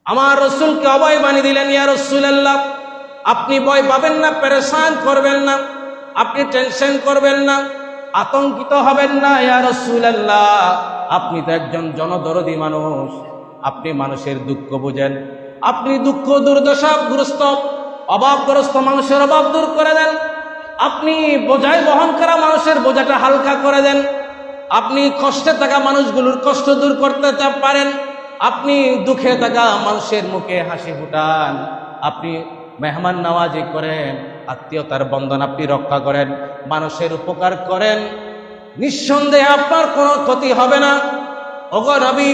আমার রসুলকে অভয় বানিয়ে দিলেন, ইয়া রাসূলুল্লাহ আপনি ভয় পাবেন না, পেরেশান করবেন না, আপনি টেনশন করবেন না, আতঙ্কিত হবেন না। ইয়া রাসূলুল্লাহ আপনি তো একজন জনদরদী মানুষ, আপনি মানুষের দুঃখ বুঝেন, আপনি দুঃখ দুর্দশাগ্রস্ত অভাবগ্রস্ত মানুষের অভাব দূর করে দেন, আপনি বোঝাই বহন করা মানুষের বোঝাটা হালকা করে দেন, আপনি কষ্টে থাকা মানুষগুলোর কষ্ট দূর করতে পারেন, আপনি দুঃখে থাকা মানুষের মুখে হাসি ফুটান, আপনি মেহমান নওয়াজি করেন, আত্মীয়তার বন্ধন আপনি রক্ষা করেন, মানুষের উপকার করেন, নিঃসন্দেহে আপনার কোনো ক্ষতি হবে না। ওগো নবী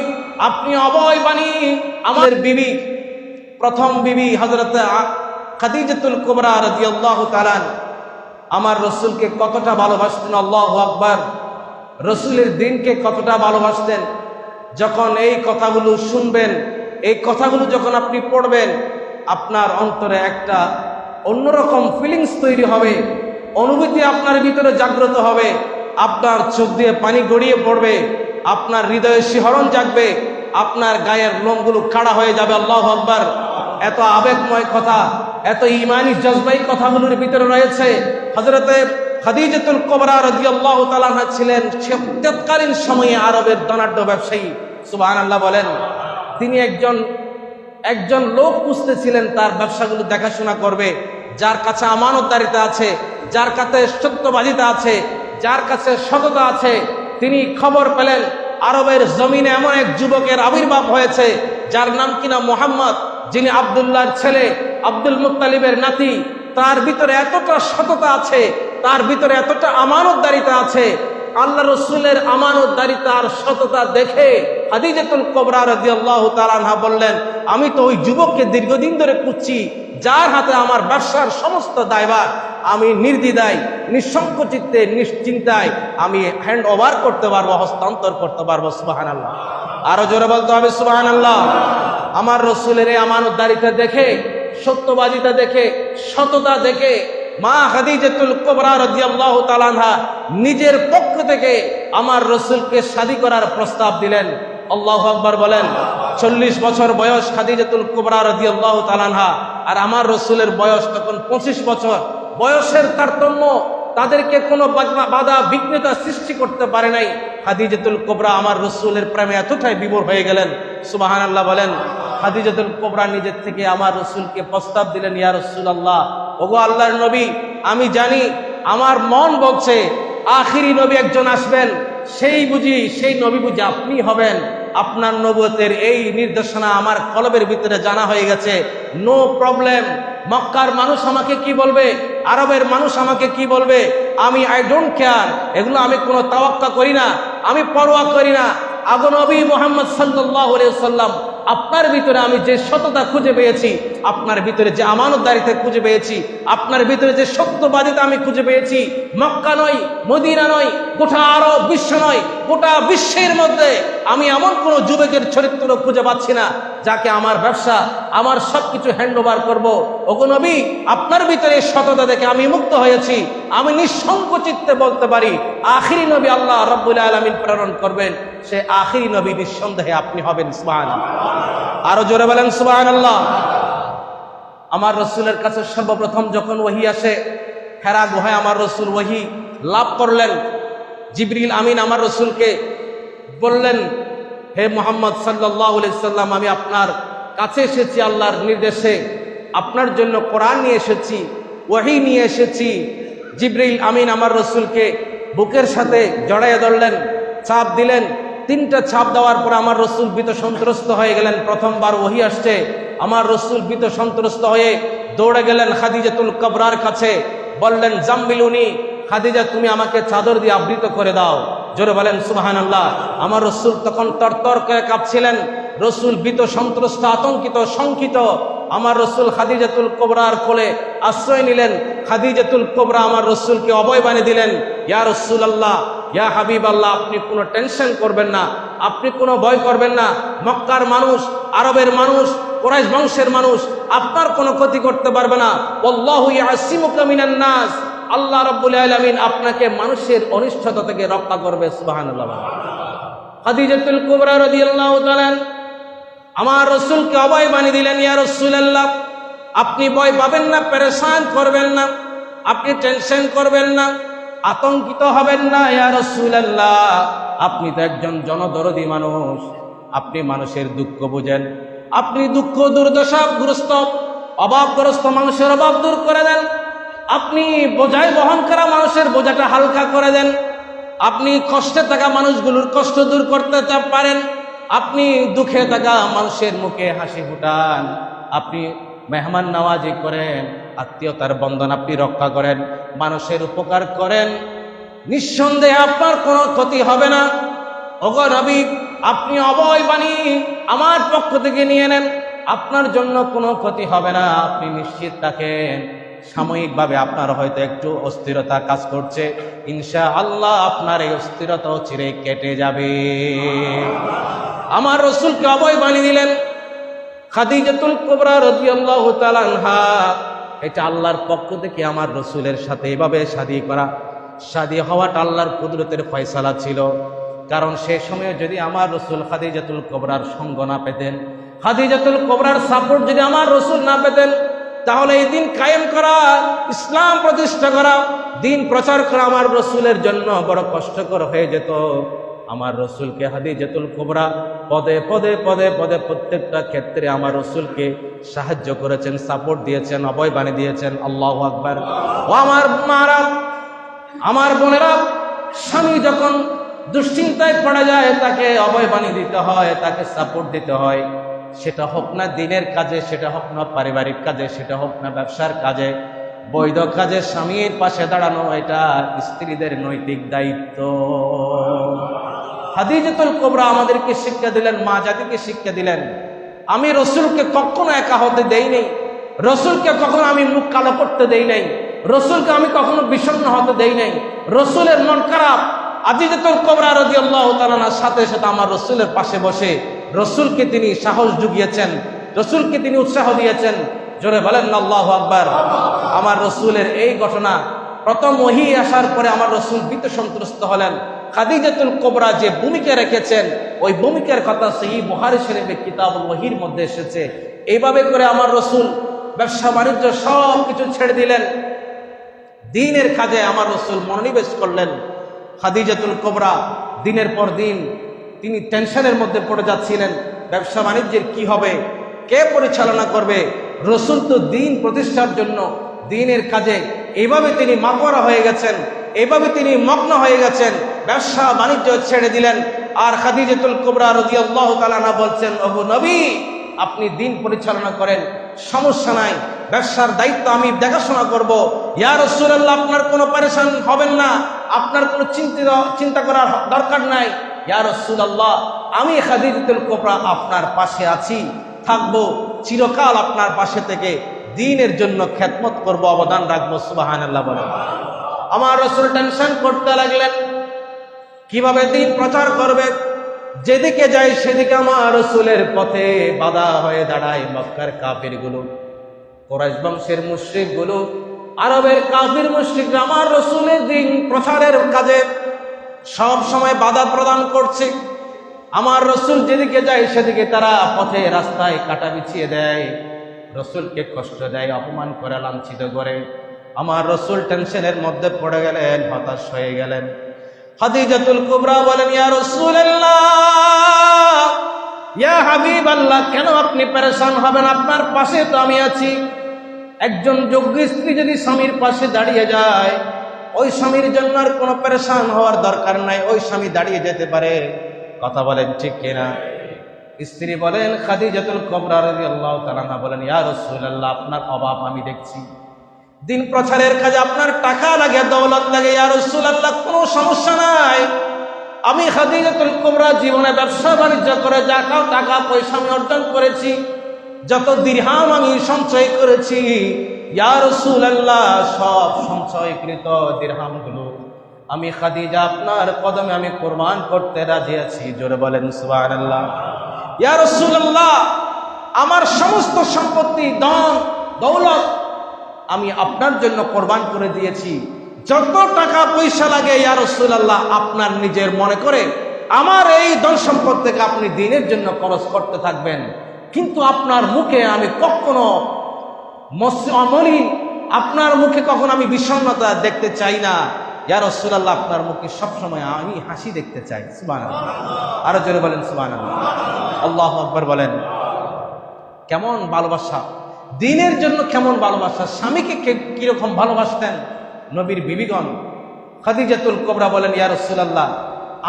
আপনি অভয় বাণী আমাদের বিবি, প্রথম বিবি হযরত খাদিজাতুল কুবরা রাদিয়াল্লাহু তাআলা আমার রসুলকে কতটা ভালোবাসতেন, আল্লাহু আকবার, রসুলের দিনকে কতটা ভালোবাসতেন। যখন এই কথাগুলো শুনবেন, এই কথাগুলো যখন আপনি পড়বেন, আপনার অন্তরে একটা অন্যরকম ফিলিংস তৈরি হবে, অনুভূতি আপনার ভিতরে জাগ্রত হবে, আপনার চোখ দিয়ে পানি গড়িয়ে পড়বে, আপনার হৃদয়ে শিহরণ জাগবে, আপনার গায়ের লোমগুলো খাড়া হয়ে যাবে। আল্লাহু আকবার। এত আবেগময় কথা, এত ঈমানি জজবাই কথাগুলোর ভিতরে রয়েছে। হযরতে খাদিজাতুল কুবরা রাদিয়াল্লাহু তাআলা আনহা ছিলেন তৎকালীন সময়ে আরবের ধনাঢ্য ব্যবসায়ী। সুবহানাল্লাহ বলেন। তিনি একজন লোক খুঁজতেছিলেন তার ব্যবসাগুলো দেখাশোনা করবে, যার কাছে আমানতদারিতা আছে, যার কাছে সত্যবাদিতা আছে, যার কাছে সততা আছে। তিনি খবর পেলেন আরবের জমিনে এমন এক যুবকের আবির্ভাব হয়েছে যার নাম কিনা মুহাম্মদ, যিনি আব্দুল্লাহর ছেলে, আব্দুল মুত্তালিবের নাতি। তার ভিতরে এতটা সততা আছে, তার ভিতরে এতটা আমানতদারিতা আছে। আল্লাহ রসুলের আমানতদারিতা আর সততা দেখে খাদিজাতুল কুবরা রাদিয়াল্লাহু তাআলা আনহা বললেন, আমি তো ওই যুবককে দীর্ঘদিন ধরে খুঁজছি, যার হাতে আমার ব্যবসার সমস্ত দায়ভার আমি নির্দ্বিধায়, নিঃসংকোচিতে, নিশ্চিন্তায় আমি হ্যান্ড ওভার করতে পারবো, হস্তান্তর করতে পারবো। সুবহানাল্লাহ। আরো জোরে বলতে হবে সুবহানাল্লাহ। আমার রসুলের এই আমানতদারিতা দেখে, সত্যবাদিতা দেখে, সততা দেখে মা খাদিজাতুল কুবরা রাদিয়াল্লাহু তাআলা আনহা নিজের পক্ষ থেকে আমার রসুলকে শাদী করার প্রস্তাব দিলেন। আল্লাহু আকবার বলেন। 40 বছর বয়স খাদিজাতুল কুবরা রাদিয়াল্লাহু তাআলা আনহা, আর আমার রসুলের বয়স তখন 25 বছর। বয়সের তারতম্য তাদেরকে কোনো বাধা বিঘ্নতা সৃষ্টি করতে পারে নাই। খাদিজাতুল কুবরা আমার রসুলের প্রেমে এতটাই বিভোর হয়ে গেলেন। সুবহানাল্লাহ বলেন। খাদিজাতুল কুবরা নিজের থেকে আমার রসুলকে প্রস্তাব দিলেন, ইয়া রাসূলুল্লাহ, ওগো আল্লাহর নবী, আমি জানি আমার মন বলছে আখিরি নবী একজন আসবেন, সেই নবী বুঝি আপনি হবেন। আপনার নবুয়তের এই নির্দেশনা আমার কলবের ভিতরে জানা হয়ে গেছে। No problem. মক্কার মানুষ আমাকে কি বলবে, আরবের মানুষ আমাকে কি বলবে, আই ডোন্ট কেয়ার। এগুলো আমি কোনো তাওয়াক্কা করি না, আমি পরোয়া করি না। আগো নবী মুহাম্মদ সাল্লাল্লাহু আলাইহি ওয়াসাল্লাম, আপনার ভিতরে আমি যে সততা খুঁজে পেয়েছি, আপনার ভিতরে যে আমানতদারিতা খুঁজে পেয়েছি, আপনার ভিতরে যে সত্যবাদিতা আমি খুঁজে পেয়েছি, মক্কা নয়, মদিনা নয়, গোটা আরব বিশ্ব নয়, গোটা বিশ্বের মধ্যে আমি এমন কোনো যুবকের চরিত্র খুঁজে পাচ্ছি না যাকে আমার ব্যবসা, আমার সবকিছু হ্যান্ড ওভার করবো। ওগো নবী, আপনার ভিতরে সততা দেখে আমি মুক্ত হয়েছি। আমি নিঃসংকোচিতে বলতে পারি আখিরি নবী আল্লাহ রাব্বুল আলামিন প্রেরণ করবেন, সে আখিরি নবী নিঃসন্দেহে আপনি হবেন। সুবহানাল্লাহ। আরো জোরে বলেন সুবহানাল্লাহ। আমার রসুলের কাছে সর্বপ্রথম যখন ওহী আসে, হেরা গুহায় আমার রসুল ওহী লাভ করলেন। জিবরিল আমিন আমার রসুলকে বললেন, হে মুহাম্মদ সাল্লাল্লাহু আলাইহি সাল্লাম, আমি আপনার কাছে এসেছি আল্লাহর নির্দেশে, আপনার জন্য কোরআন নিয়ে এসেছি, ওহী নিয়ে এসেছি। জিবরিল আমিন আমার রসুলকে বুকের সাথে জড়াইয়ে ধরলেন, চাপ দিলেন। 3টা ছাপ দেওয়ার পর আমার রসুল ভীত সন্ত্রস্ত হয়ে গেলেন। প্রথমবার ওহী আসছে, আমার রসুল ভীত সন্ত্রস্ত হয়ে দৌড়ে গেলেন খাদিজাতুল কুবরার কাছে, বললেন, জাম্বিলুনি, খাদিজা তুমি আমাকে চাদর দিয়ে আবৃত করে দাও। জোরে বলেন সুবহানাল্লাহ। আমার রসুল তখন তরতর করে কাঁপছিলেন। রসুল ভীত সন্ত্রস্ত, আতঙ্কিত, শঙ্কিত। আমার রসুল খাদিজাতুল কুবরার কোলে আশ্রয় নিলেন। খাদিজাতুল কুবরা আমার রসুলকে অভয় বানিয়ে দিলেন, ইয়া রাসূলুল্লাহ, ইয়া হাবিবাল্লাহ, আপনি কোনো টেনশন করবেন না, আপনি কোনো ভয় করবেন না। মক্কার মানুষ, আরবের মানুষ, কুরাইশ বংশের মানুষ আপনার কোনো ক্ষতি করতে পারবে না। আল্লাহু ইয়াসিমুকা মিনান নাস, আল্লাহ রাব্বুল আলামিন আপনাকে মানুষের অনিষ্টতা থেকে রক্ষা করবে। সুবহানাল্লাহ। খাদিজাতুল কুবরা রাদিয়াল্লাহু তাআলা আমার রসুলকে অভয় বানিয়ে দিলেন, ইয়া রাসূলুল্লাহ আপনি ভয় পাবেন না, পেরেশান করবেন না, আপনি টেনশন করবেন না, আতঙ্কিত হবেন না। ইয়া রাসূলুল্লাহ আপনি তো একজন জনদরদী মানুষ, আপনি মানুষের দুঃখ বুঝেন, আপনি দুঃখ দুর্দশাগ্রস্ত অভাবগ্রস্ত মানুষের অভাব দূর করে দেন, আপনি বোঝাই বহন করা মানুষের বোঝাটা হালকা করে দেন, আপনি কষ্টে থাকা মানুষগুলোর কষ্ট দূর করতে পারেন, আপনি দুঃখে থাকা মানুষের মুখে হাসি ফুটান, আপনি মেহমান নওয়াজি করেন, আত্মীয়তার বন্ধন আপনি রক্ষা করেন, মানুষের উপকার করেন, নিঃসন্দেহে আপনার কোনো ক্ষতি হবে না। ওগো নবী আপনি অভয় বাণী আমার পক্ষ থেকে নিয়ে নেন, আপনার জন্য কোনো ক্ষতি হবে না, আপনি নিশ্চিত থাকেন। সাময়িকভাবে আপনার হয়তো একটু অস্থিরতা কাজ করছে, ইনশাআল্লাহ আপনার এই অস্থিরতা চিরে কেটে যাবে। আমার রসুলকে অভয় বানিয়ে দিলেন। খাদিজাতুল কুবরা রাদিয়াল্লাহু তাআলা আনহা, এটা আল্লাহর পক্ষ থেকে আমার রসুলের সাথে এভাবে শাদী করা, শাদী হওয়াটা আল্লাহর কুদরতের ফয়সালা ছিল। কারণ সে সময়ে যদি আমার রসুল খাদিজাতুল কুবরার সঙ্গ না পেতেন, খাদিজাতুল কুবরার সাপোর্ট যদি আমার রসুল না পেতেন, তাহলে এই দিন কায়েম করা, ইসলাম প্রতিষ্ঠা করা, দিন প্রচার করা আমার রসুলের জন্য বড় কষ্টকর হয়ে যেত। আমার রসুলকে খাদিজাতুল কুবরা পদে পদে পদে পদে প্রত্যেকটা ক্ষেত্রে আমার রসুলকে সাহায্য করেছেন, সাপোর্ট দিয়েছেন, অভয় বানিয়ে দিয়েছেন। আল্লাহু আকবার। ও আমার মারা, আমার বোনেরা, স্বামী যখন দুশ্চিন্তায় পড়া যায় তাকে অভয় বানিয়ে দিতে হয়, তাকে সাপোর্ট দিতে হয়। সেটা হোক না দিনের কাজে, সেটা হোক না পারিবারিক কাজে, সেটা হোক না ব্যবসার কাজে, বৈধ কাজে স্বামীর পাশে দাঁড়ানো এটা স্ত্রীদের নৈতিক দায়িত্ব। খাদিজাতুল কুবরা আমাদেরকে শিক্ষা দিলেন, মা জাতিকে শিক্ষা দিলেন। আমি রসুলকে কখনো একা হতে দেই নাই, রসুলকে কখনো আমি মুখ কালো করতে দেই নাই, রসুলকে আমি কখনো বিষণ্ণ হতে দেই নাই। রসুলের মন খারাপ, খাদিজাতুল কুবরা রাদিয়াল্লাহু তাআলার সাথে সাথে আমার রসুলের পাশে বসে রসুলকে তিনি সাহস জুগিয়েছেন, রসুলকে তিনি উৎসাহ দিয়েছেন। জোরে বলেন আল্লাহু আকবার। আমার রসুলের এই ঘটনা প্রথম ওহী আসার পরে আমার রসুল ভীত সন্ত্রস্ত হলেন। খাদিজাতুল কুবরা যে ভূমিকা রেখেছেন, ওই ভূমিকার কথা সহিহ বুখারী শরীফে কিতাবুল ওহীর মধ্যে এসেছে। এইভাবে করে আমার রসুল ব্যবসা বাণিজ্য সব কিছু ছেড়ে দিলেন, দিনের কাজে আমার রসুল মনোনিবেশ করলেন। খাদিজাতুল কুবরা দিনের পর দিন তিনি টেনশনের মধ্যে পড়ে যাচ্ছিলেন, ব্যবসা বাণিজ্যের কি হবে, কে পরিচালনা করবে। রসুল তো দিন প্রতিষ্ঠার জন্য দিনের কাজে এইভাবে তিনি মাতোয়ারা হয়ে গেছেন, এইভাবে তিনি মগ্ন হয়ে গেছেন, ব্যবসা বাণিজ্য ছেড়ে দিলেন। আর খাদিজাতুল কুবরা রাদিয়াল্লাহু তাআলা আনহা বলছেন, ওগো নবী আপনি দিন পরিচালনা করেন, সমস্যা নাই, ব্যবসার দায়িত্ব আমি দেখাশোনা করব। ইয়া রাসূলুল্লাহ আপনার কোনো পেরেশান হবেন না, আপনার কোনো চিন্তা করার দরকার নাই। ইয়া রাসূলুল্লাহ আমি খাদিজাতুল কুবরা আপনার পাশে আছি, থাকবো চিরকাল আপনার পাশে থেকে দ্বীনের জন্য খেদমত করব, অবদান রাখবো। সুবহানাল্লাহ বলেন। আমার রাসূল টেনশন করতে লাগলেন, কিভাবে দ্বীন প্রচার করবে। যেদিকে যায় সেদিকে আমার রাসূলের পথে বাধা হয়ে দাঁড়ায় মক্কার কাফিরগুলো, কুরাইশ বংশের মুশরিকগুলো, আরবের কাফির মুশরিকরা আমার রাসূলের দ্বীন প্রচারের কাজে সব সময় বাধা প্রদান করছে। আমার রসুল যেদিকে যায় সেদিকে তারা পথে রাস্তায় কাটা বিছিয়ে দেয়, রসুলকে কষ্ট দেয়, অপমান করে, লাঞ্ছিত করে। আমার রসুল টেনশনের মধ্যে পড়ে গেলেন, হতাশ হয়ে গেলেন। খাদিজাতুল কুবরা বলেন, ইয়া রাসূলুল্লাহ, ইয়া হাবিবাল্লাহ, কেন আপনি পেরেশান হবেন? আপনার পাশে তো আমি আছি। একজন যোগ্য স্ত্রী যদি স্বামীর পাশে দাঁড়িয়ে যায়, ওই স্বামীর জন্য আর কোনো পেরেশান হওয়ার দরকার নাই, ওই স্বামী দাঁড়িয়ে যেতে পারে। কথা বলেন ঠিক কিনা? স্ত্রী বলেন, খাদিজাতুল কুবরা রাদিয়াল্লাহু তাআলা আনহা বলেন, ইয়া রাসূলুল্লাহ আপনার অভাব আমি দেখছি, দিন প্রচারের কাজে আপনার টাকা লাগে, দৌলত লাগে। ইয়া রাসূলুল্লাহ কোনো সমস্যা নাই, আমি খাদিজাতুল কুবরা জীবনে ব্যবসা বাণিজ্য করে যা টাকা পয়সা আমি অর্জন করেছি, যত দিরহাম আমি সঞ্চয় করেছি, ইয়া রাসূলুল্লাহ সব সঞ্চয়কৃত দিরহামগুলো আমি খাদিজা আপনার কদমে আমি কুরবান করতে রাজি আছি। জোরে বলেন সুবহানাল্লাহ। ইয়া রাসূলুল্লাহ আমার সমস্ত সম্পত্তি, ধন দৌলত আমি আপনার জন্য কোরবান করে দিয়েছি, যত টাকা পয়সা লাগে ইয়া রাসূলুল্লাহ আপনার নিজের মনে করে আমার এই ধন সম্পদ থেকে আপনি দ্বীনের জন্য খরচ করতে থাকবেন। কিন্তু আপনার মুখে আমি কখনো অমলিন, আপনার মুখে কখনো আমি বিষণ্ণতা দেখতে চাই না। ইয়া রাসূলুল্লাহ, আপনার মুখে সবসময় আমি হাসি দেখতে চাই। সুবহানাল্লাহ, আরো জোরে বলেন সুবহানাল্লাহ। আল্লাহু আকবার বলেন। কেমন ভালোবাসা, দ্বীনের জন্য কেমন ভালোবাসা, স্বামীকে কিরকম ভালোবাসতেন নবীর বিবিগণ। খাদিজাতুল কুবরা বলেন, ইয়া রাসূলুল্লাহ,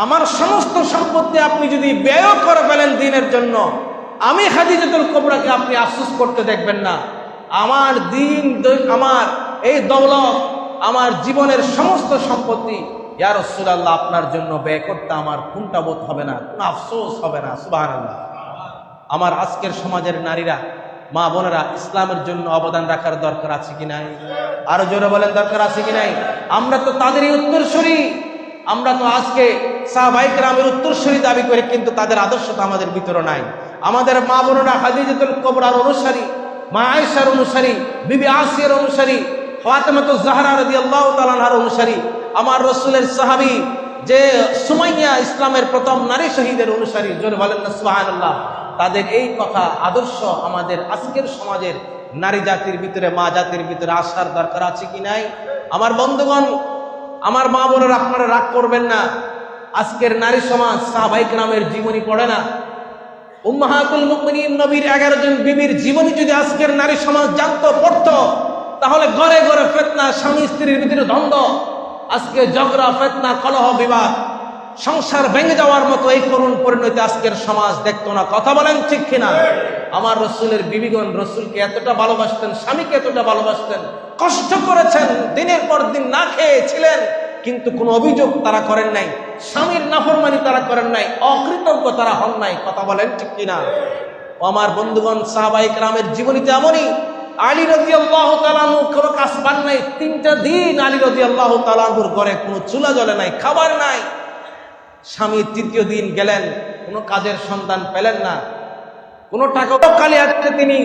আমার সমস্ত সম্পত্তি আপনি যদি ব্যয় করে ফেলেন দ্বীনের জন্য, আমি খাদিজাতুল কুবরাকে আপনি আফসোস করতে দেখবেন না। আমার দ্বীন, আমার এই দৌলত, আমার জীবনের সমস্ত সম্পত্তি ইয়া রাসূলুল্লাহ আপনার জন্য ব্যয় করতে আমার কোনটা বোধ হবে না, কোনো আফসোস হবে না। সুবহানাল্লাহ। আমার আজকের সমাজের নারীরা, মা বোনেরা, ইসলামের জন্য অবদান রাখার দরকার আছে কি নাই? আরো জোরে বলেন, দরকার আছে কি নাই? আমরা তো তাদেরই উত্তরসূরি। আমরা তো আজকে সাহাবায়ে কেরামের উত্তরসূরি দাবি করি, কিন্তু তাদের আদর্শ তো আমাদের ভিতরে নাই। আমাদের মা বোনেরা খাদিজাতুল কুবরার অনুসারী, মা আয়েশার অনুসারী, বিবি আসিয়ার অনুসারী, ফাতেমাতুজ জাহরা রাদিয়াল্লাহু তাআলা আনহার অনুসারী, আমার রাসূলের সাহাবী যে সুমাইয়া, ইসলামের প্রথম নারী শহীদের অনুসারী। জোরে বলেন না সুবহানাল্লাহ। তাদের এই কথা, আদর্শ আমাদের আজকের সমাজের নারী জাতির ভিতরে, মা জাতির ভিতরে আসার দরকার আছে কি নাই? আমার বন্ধুগণ, আমার মা বোনেরা, আপনারা রাগ করবেন না। আজকের নারী সমাজ সাহাবায়ে কেরামের জীবনী পড়ে না। উম্মাহাতুল মুমিনিন নবীর 11 জন বিবির জীবনী যদি আজকের নারী সমাজ জানতো, পড়তো, তাহলে ঘরে ঘরে ফিতনা, স্বামী স্ত্রীর ভিতরে দ্বন্দ্ব, আজকে ঝগড়া, ফিতনা, কলহ, বিবাদ, সংসার ভেঙে যাওয়ার মতো এই করুণ পরিণতি আজকের সমাজ দেখতো না। কথা বলেন ঠিক কিনা? আমার রাসূলের বিবিগণ রাসূলকে এতটা ভালোবাসতেন, স্বামীকে এতটা ভালোবাসতেন, কষ্ট করেছেন, দিনের পর দিন না খেয়ে ছিলেন, কিন্তু কোনো অভিযোগ তারা করেন নাই, স্বামীর নাফরমানি তারা করেন নাই, অকৃতজ্ঞ তারা হন নাই। কথা বলেন ঠিক কিনা? আমার বন্ধুগণ, সাহাবায়ে কেরামের জীবনীতে এমনই। আলী রাদিয়াল্লাহু তাআলা আনহু কোনো কাজ পান নাই, 3টা দিন আলী রাদিয়াল্লাহু তাআলা আনহুর ঘরে কোনো চুলা জ্বলে নাই, খাবার নাই। স্বামী 3য় দিন গেলেন, কোনো কাজের সন্ধান পেলেন না, কোনো টাকা কালে আসছে তিনি